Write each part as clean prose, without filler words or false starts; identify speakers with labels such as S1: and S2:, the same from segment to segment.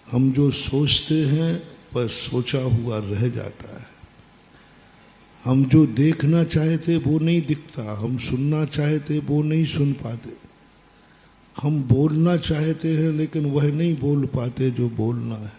S1: हम जो सोचते हैं पर सोचा हुआ रह जाता है। हम जो देखना चाहते वो नहीं दिखता, हम सुनना चाहते वो नहीं सुन पाते, हम बोलना चाहते हैं लेकिन वह नहीं बोल पाते जो बोलना है,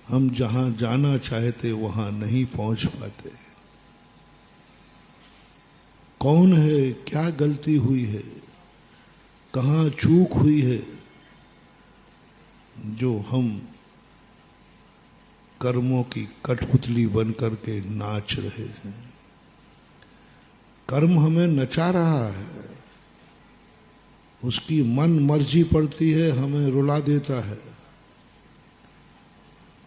S1: हम जहां जाना चाहते वहां नहीं पहुंच पाते। कौन है, क्या गलती हुई है, कहां चूक हुई है जो हम कर्मों की कठपुतली बन करके नाच रहे हैं। कर्म हमें नचा रहा है, उसकी मन मर्जी पड़ती है हमें रुला देता है,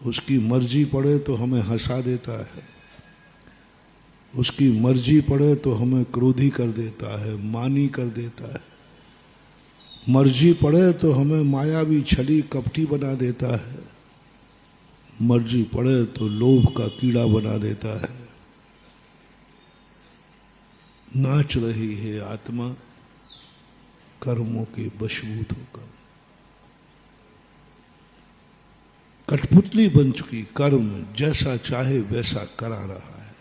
S1: उसकी मर्जी पड़े तो हमें हंसा देता है, उसकी मर्जी पड़े तो हमें क्रोधी कर देता है, मानी कर देता है, मर्जी पड़े तो हमें मायावी छली कपटी बना देता है, मर्जी पड़े तो लोभ का कीड़ा बना देता है। नाच रही है आत्मा कर्मों के वशीभूत होकर, कठपुतली बन चुकी, कर्म जैसा चाहे वैसा करा रहा है,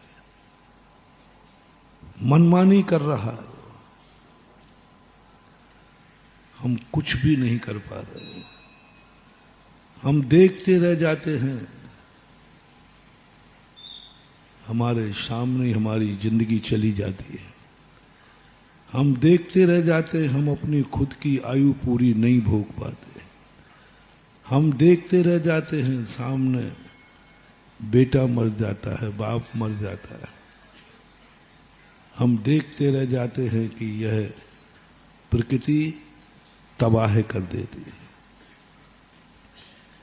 S1: मनमानी कर रहा है, हम कुछ भी नहीं कर पा रहे, हम देखते रह जाते हैं। हमारे सामने हमारी जिंदगी चली जाती है, हम देखते रह जाते हैं, हम अपनी खुद की आयु पूरी नहीं भोग पाते, हम देखते रह जाते हैं, सामने बेटा मर जाता है, बाप मर जाता है, हम देखते रह जाते हैं कि यह प्रकृति तबाह कर देती है।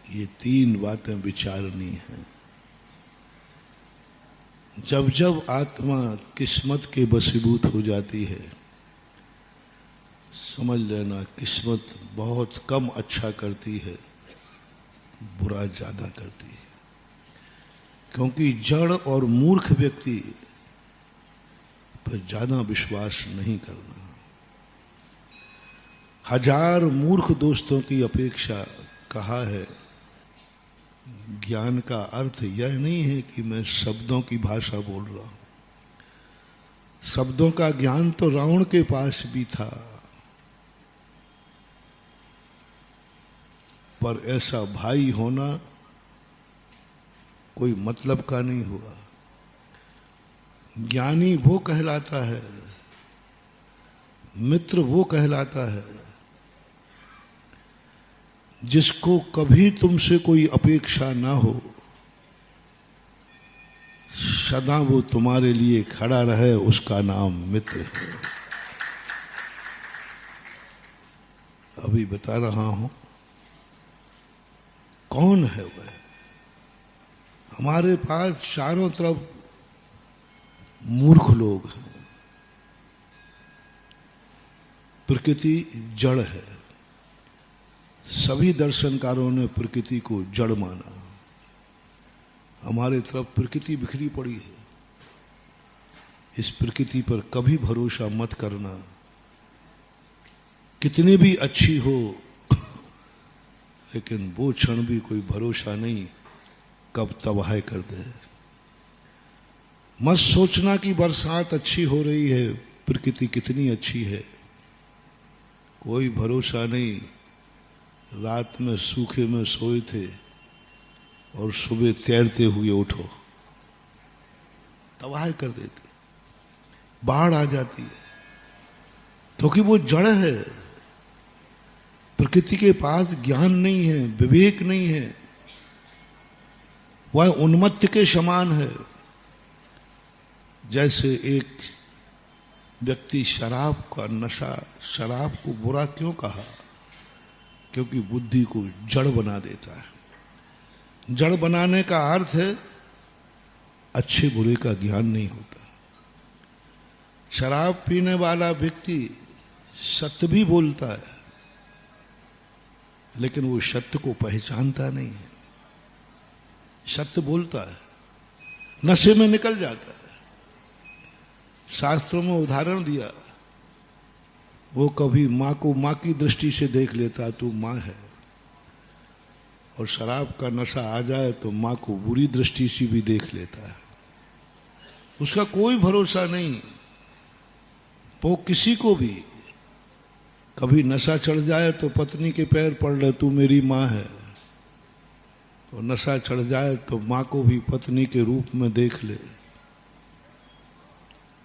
S1: ये तीन बातें विचारनी हैं। जब जब आत्मा किस्मत के वशीभूत हो जाती है, समझ लेना किस्मत बहुत कम अच्छा करती है, बुरा ज्यादा करती है। क्योंकि जड़ और मूर्ख व्यक्ति पर ज्यादा विश्वास नहीं करना। हजार मूर्ख दोस्तों की अपेक्षा कहा है, ज्ञान का अर्थ यह नहीं है कि मैं शब्दों की भाषा बोल रहा हूं। शब्दों का ज्ञान तो रावण के पास भी था, पर ऐसा भाई होना कोई मतलब का नहीं हुआ। ज्ञानी वो कहलाता है, मित्र वो कहलाता है जिसको कभी तुमसे कोई अपेक्षा ना हो, सदा वो तुम्हारे लिए खड़ा रहे, उसका नाम मित्र है। अभी बता रहा हूं कौन है वह। हमारे पास चारों तरफ मूर्ख लोग हैं। प्रकृति जड़ है, सभी दर्शनकारों ने प्रकृति को जड़ माना। हमारे तरफ प्रकृति बिखरी पड़ी है, इस प्रकृति पर कभी भरोसा मत करना। कितनी भी अच्छी हो लेकिन वो क्षण भी कोई भरोसा नहीं कब तबाह कर दे। मत सोचना कि बरसात अच्छी हो रही है, प्रकृति कितनी अच्छी है, कोई भरोसा नहीं। रात में सूखे में सोए थे और सुबह तैरते हुए उठो, तबाह कर देते, बाढ़ आ जाती है, क्योंकि वो जड़ है। प्रकृति के पास ज्ञान नहीं है, विवेक नहीं है, वह उन्मत्त के समान है। जैसे एक व्यक्ति शराब का नशा, शराब को बुरा क्यों कहा? क्योंकि बुद्धि को जड़ बना देता है। जड़ बनाने का अर्थ है अच्छे बुरे का ज्ञान नहीं होता। शराब पीने वाला व्यक्ति सत्य भी बोलता है, लेकिन वो सत्य को पहचानता नहीं है। सत्य बोलता है, नशे में निकल जाता है। शास्त्रों में उदाहरण दिया, वो कभी मां को मां की दृष्टि से देख लेता, तू मां है, और शराब का नशा आ जाए तो माँ को बुरी दृष्टि से भी देख लेता है। उसका कोई भरोसा नहीं, वो किसी को भी कभी नशा चढ़ जाए तो पत्नी के पैर पड़ ले, तू मेरी माँ है, और नशा चढ़ जाए तो माँ को भी पत्नी के रूप में देख ले।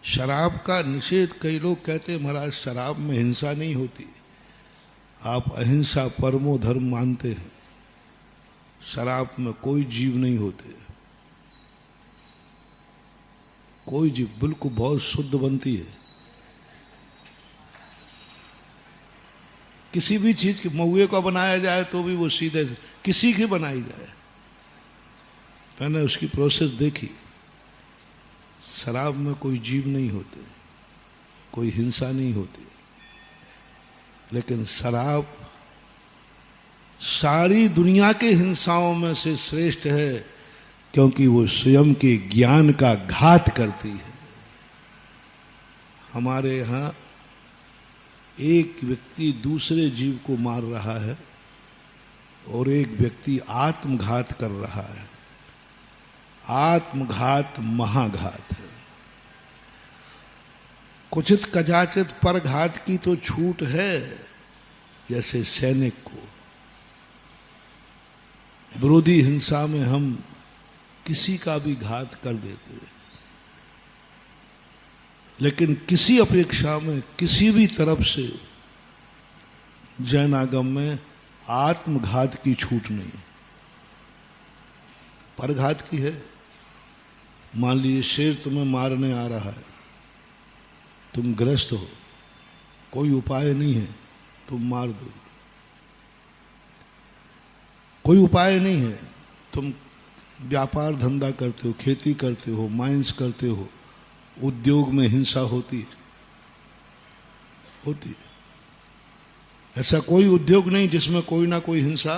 S1: शराब का निषेध, कई लोग कहते हैं महाराज शराब में हिंसा नहीं होती, आप अहिंसा परमो धर्म मानते हैं, शराब में कोई जीव नहीं होते, कोई जीव बिल्कुल बहुत शुद्ध बनती है। किसी भी चीज के महुए का बनाया जाए तो भी वो सीधे किसी की बनाई जाए, मैंने उसकी प्रोसेस देखी। शराब में कोई जीव नहीं होते, कोई हिंसा नहीं होती, लेकिन शराब सारी दुनिया के हिंसाओं में से श्रेष्ठ है, क्योंकि वो स्वयं के ज्ञान का घात करती है। हमारे यहां एक व्यक्ति दूसरे जीव को मार रहा है और एक व्यक्ति आत्मघात कर रहा है। आत्मघात महाघात है। कुचित कदाचित परघात की तो छूट है, जैसे सैनिक को। विरोधी हिंसा में हम किसी का भी घात कर देते हैं, लेकिन किसी अपेक्षा में किसी भी तरफ से जैन आगम में आत्मघात की छूट नहीं, परघात की है। मान लीजिए शेर तुम्हें मारने आ रहा है, तुम ग्रस्त हो, कोई उपाय नहीं है, तुम मार दो, कोई उपाय नहीं है, तुम व्यापार धंधा करते हो, खेती करते हो, माइंस करते हो, उद्योग में हिंसा होती है। ऐसा कोई उद्योग नहीं जिसमें कोई ना कोई हिंसा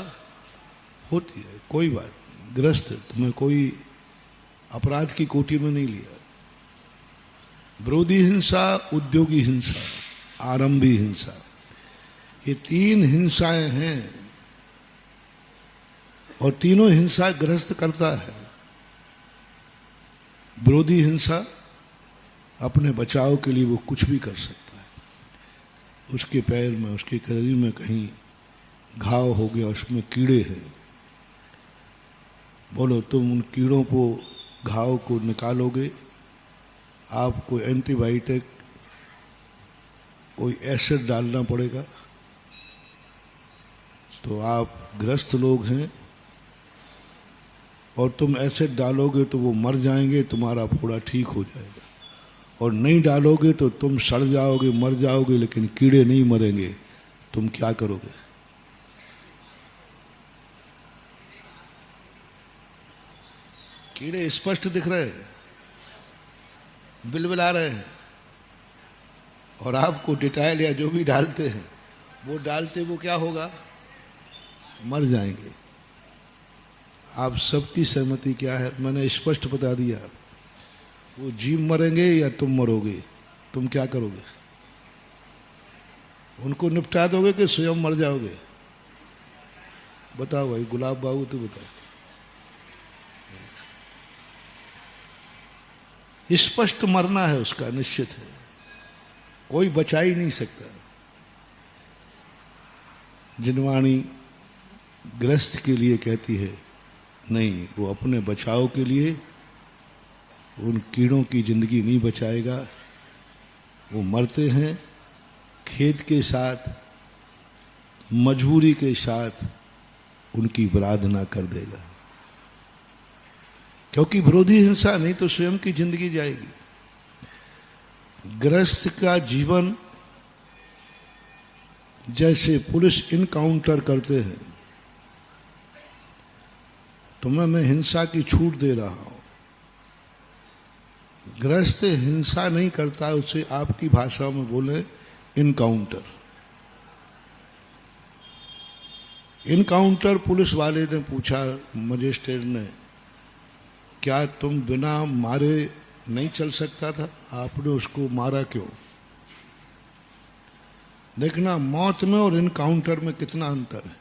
S1: होती है। कोई बात नहीं, ग्रस्त है, तुम्हें कोई अपराध की कोटि में नहीं लिया। विरोधी हिंसा, उद्योगी हिंसा, आरंभी हिंसा, ये तीन हिंसाएं हैं और तीनों हिंसा ग्रस्त करता है। विरोधी हिंसा अपने बचाव के लिए वो कुछ भी कर सकता है। उसके पैर में, उसके शरीर में कहीं घाव हो गया, उसमें कीड़े हैं, बोलो तुम उन कीड़ों को, घाव को निकालोगे, आपको एंटीबायोटिक, कोई एसिड डालना पड़ेगा, तो आप ग्रस्त लोग हैं और तुम एसिड डालोगे तो वो मर जाएंगे, तुम्हारा फोड़ा ठीक हो जाएगा। और नहीं डालोगे तो तुम सड़ जाओगे, मर जाओगे, लेकिन कीड़े नहीं मरेंगे। तुम क्या करोगे? कीड़े स्पष्ट दिख रहे हैं, बिलबिला रहे हैं, और आपको डिटाइल या जो भी डालते हैं वो डालते, वो क्या होगा? मर जाएंगे। आप सबकी सहमति क्या है? मैंने स्पष्ट बता दिया। वो जीव मरेंगे या तुम मरोगे? तुम क्या करोगे? उनको निपटा दोगे कि स्वयं मर जाओगे? बताओ भाई, गुलाब बाबू तो बताओ। स्पष्ट मरना है उसका, निश्चित है, कोई बचा ही नहीं सकता। जिनवाणी ग्रस्त के लिए कहती है नहीं, वो अपने बचाव के लिए उन कीड़ों की जिंदगी नहीं बचाएगा, वो मरते हैं खेद के साथ, मजबूरी के साथ उनकी आराधना कर देगा। क्योंकि विरोधी हिंसा नहीं तो स्वयं की जिंदगी जाएगी। ग्रस्त का जीवन जैसे पुलिस इनकाउंटर करते हैं, तुम्हें मैं हिंसा की छूट दे रहा हूं। ग्रस्त हिंसा नहीं करता, उसे आपकी भाषा में बोले इनकाउंटर। इनकाउंटर पुलिस वाले ने पूछा मजिस्ट्रेट ने, क्या तुम बिना मारे नहीं चल सकता था? आपने उसको मारा क्यों? देखना मौत में और इनकाउंटर में कितना अंतर है।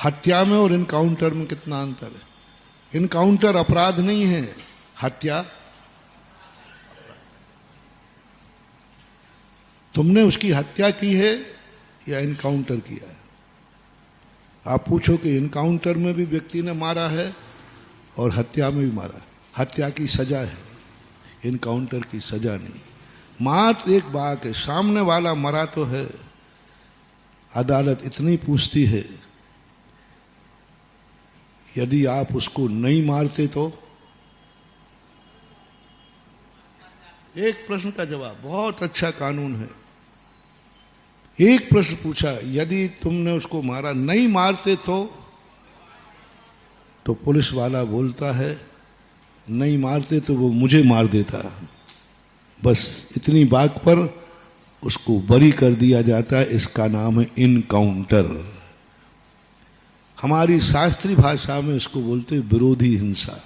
S1: हत्या में और इनकाउंटर में कितना अंतर है। इनकाउंटर अपराध नहीं है, हत्या। तुमने उसकी हत्या की है या इनकाउंटर किया है। आप पूछो कि इनकाउंटर में भी व्यक्ति ने मारा है और हत्या में भी मारा। हत्या की सजा है, इनकाउंटर की सजा नहीं। मात्र एक बात है, सामने वाला मरा तो है, अदालत इतनी पूछती है यदि आप उसको नहीं मारते तो। एक प्रश्न का जवाब, बहुत अच्छा कानून है। एक प्रश्न पूछा, यदि तुमने उसको मारा, नहीं मारते तो पुलिस वाला बोलता है नहीं मारते तो वो मुझे मार देता। बस इतनी बात पर उसको बरी कर दिया जाता है। इसका नाम है इनकाउंटर। हमारी शास्त्रीय भाषा में इसको बोलते विरोधी हिंसा।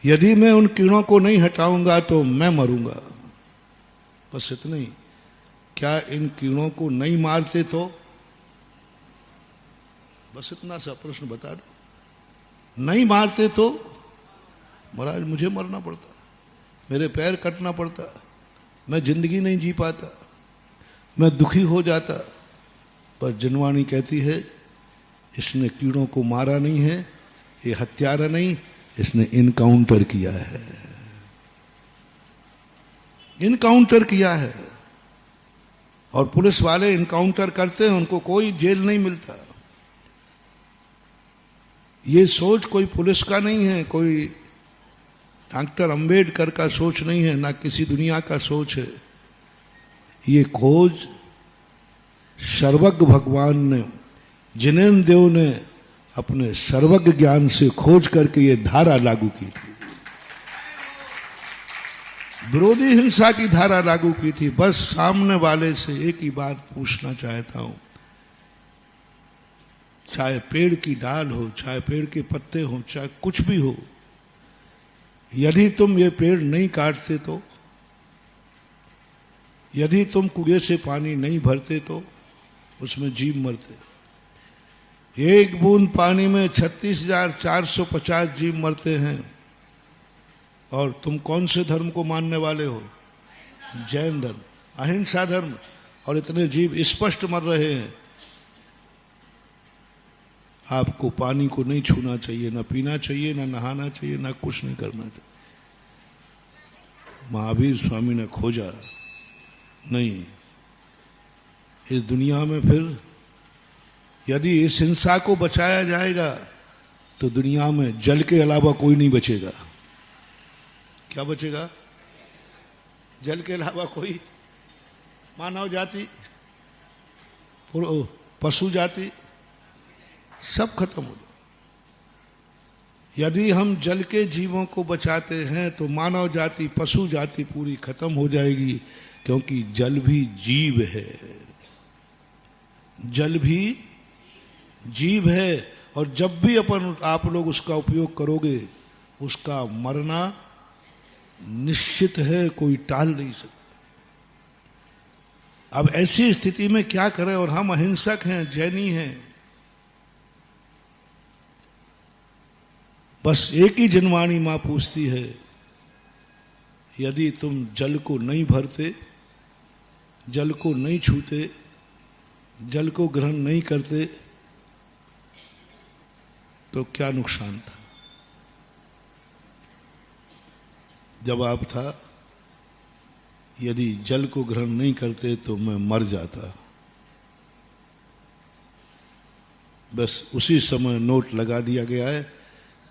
S1: यदि मैं उन कीड़ों को नहीं हटाऊंगा तो मैं मरूंगा, बस इतना ही। क्या इन कीड़ों को नहीं मारते तो? बस इतना सा प्रश्न बता दो। नहीं मारते तो महाराज मुझे मरना पड़ता, मेरे पैर कटना पड़ता, मैं जिंदगी नहीं जी पाता, मैं दुखी हो जाता। पर जिनवाणी कहती है इसने कीड़ों को मारा नहीं है, ये हत्यारा नहीं, इसने इनकाउंटर किया है। इनकाउंटर किया है। और पुलिस वाले इनकाउंटर करते हैं, उनको कोई जेल नहीं मिलता। ये सोच कोई पुलिस का नहीं है, कोई डॉक्टर अंबेडकर का सोच नहीं है, ना किसी दुनिया का सोच है। ये खोज सर्वज्ञ भगवान ने, जिनेन्द्र देव ने अपने सर्वज्ञ ज्ञान से खोज करके ये धारा लागू की थी। विरोधी हिंसा की धारा लागू की थी। बस सामने वाले से एक ही बात पूछना चाहता हूं, चाहे पेड़ की डाल हो, चाहे पेड़ के पत्ते हो, चाहे कुछ भी हो, यदि तुम ये पेड़ नहीं काटते तो, यदि तुम कुएं से पानी नहीं भरते तो उसमें जीव मरते। एक बूंद पानी में 36,450 जीव मरते हैं। और तुम कौन से धर्म को मानने वाले हो? जैन धर्म, अहिंसा धर्म। और इतने जीव स्पष्ट मर रहे हैं। आपको पानी को नहीं छूना चाहिए, ना पीना चाहिए, ना नहाना चाहिए, ना कुछ नहीं करना चाहिए। महावीर स्वामी ने खोजा नहीं, इस दुनिया में फिर यदि इस हिंसा को बचाया जाएगा तो दुनिया में जल के अलावा कोई नहीं बचेगा। क्या बचेगा? जल के अलावा कोई, मानव जाति, पशु जाति, सब खत्म हो जाए। यदि हम जल के जीवों को बचाते हैं तो मानव जाति, पशु जाति पूरी खत्म हो जाएगी, क्योंकि जल भी जीव है। जल भी जीव है। और जब भी आप लोग उसका उपयोग करोगे, उसका मरना निश्चित है, कोई टाल नहीं सकता। अब ऐसी स्थिति में क्या करें? और हम अहिंसक हैं, जैनी हैं। बस एक ही जिनवाणी मां पूछती है, यदि तुम जल को नहीं भरते, जल को नहीं छूते, जल को ग्रहण नहीं करते तो क्या नुकसान था? जवाब था, यदि जल को ग्रहण नहीं करते तो मैं मर जाता। बस उसी समय नोट लगा दिया गया है,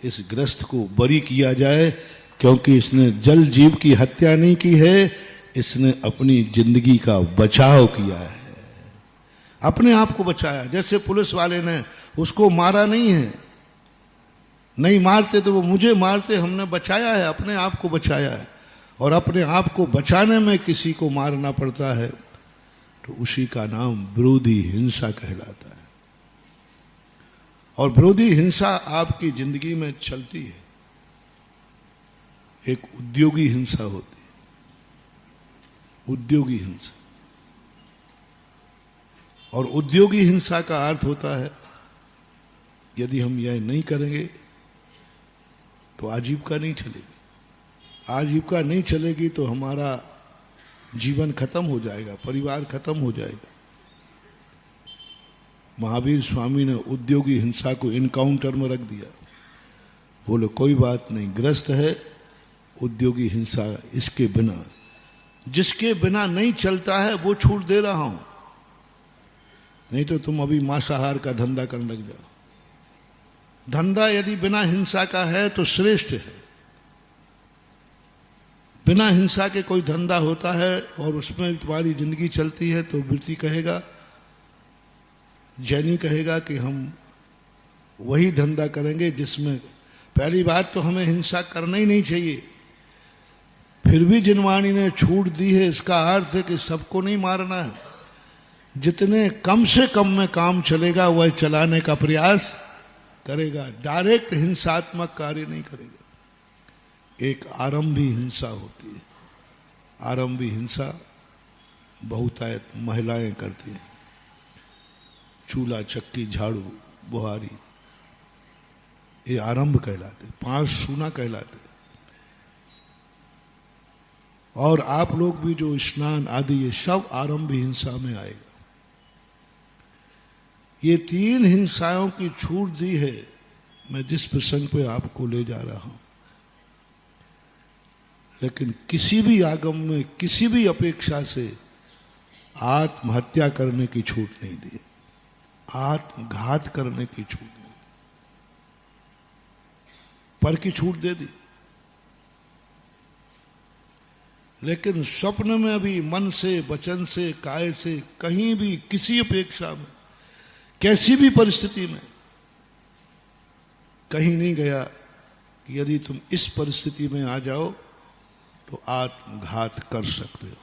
S1: इस ग्रस्त को बरी किया जाए, क्योंकि इसने जल जीव की हत्या नहीं की है, इसने अपनी जिंदगी का बचाव किया है, अपने आप को बचाया। जैसे पुलिस वाले ने उसको मारा नहीं है, नहीं मारते तो वो मुझे मारते, हमने बचाया है, अपने आप को बचाया है। और अपने आप को बचाने में किसी को मारना पड़ता है तो उसी का नाम विरोधी हिंसा कहलाता है। और विरोधी हिंसा आपकी जिंदगी में चलती है। एक उद्योगी हिंसा होती है, उद्योगी हिंसा। और उद्योगी हिंसा का अर्थ होता है यदि हम यह नहीं करेंगे तो आजीविका नहीं चलेगी। आजीविका नहीं चलेगी तो हमारा जीवन खत्म हो जाएगा, परिवार खत्म हो जाएगा। महावीर स्वामी ने उद्योगी हिंसा को इनकाउंटर में रख दिया। बोले कोई बात नहीं, ग्रस्त है उद्योगी हिंसा, इसके बिना, जिसके बिना नहीं चलता है वो छूट दे रहा हूं, नहीं तो तुम अभी मांसाहार का धंधा करने लग जाओ। धंधा यदि बिना हिंसा का है तो श्रेष्ठ है। बिना हिंसा के कोई धंधा होता है और उसमें तुम्हारी जिंदगी चलती है तो वृत्ति कहेगा, जैनी कहेगा कि हम वही धंधा करेंगे जिसमें, पहली बात तो हमें हिंसा करना ही नहीं चाहिए। फिर भी जिनवाणी ने छूट दी है, इसका अर्थ है कि सबको नहीं मारना है। जितने कम से कम में काम चलेगा वह चलाने का प्रयास करेगा, डायरेक्ट हिंसात्मक कार्य नहीं करेगा। एक आरंभी हिंसा होती है। आरंभी हिंसा बहुतायत महिलाएं करती हैं। चूल्हा, चक्की, झाड़ू, बुहारी, ये आरंभ कहलाते, 5 सूना कहलाते। और आप लोग भी जो स्नान आदि, ये सब आरंभ हिंसा में आएगा। ये 3 हिंसाओं की छूट दी है। मैं जिस प्रसंग पे आपको ले जा रहा हूं, लेकिन किसी भी आगम में किसी भी अपेक्षा से आत्महत्या करने की छूट नहीं दी, आत्मघात करने की छूट नहीं, पर की छूट दे दी। लेकिन स्वप्न में भी मन से, वचन से, काय से, कहीं भी किसी अपेक्षा में, कैसी भी परिस्थिति में कहीं नहीं गया कि यदि तुम इस परिस्थिति में आ जाओ तो आत्मघात कर सकते हो।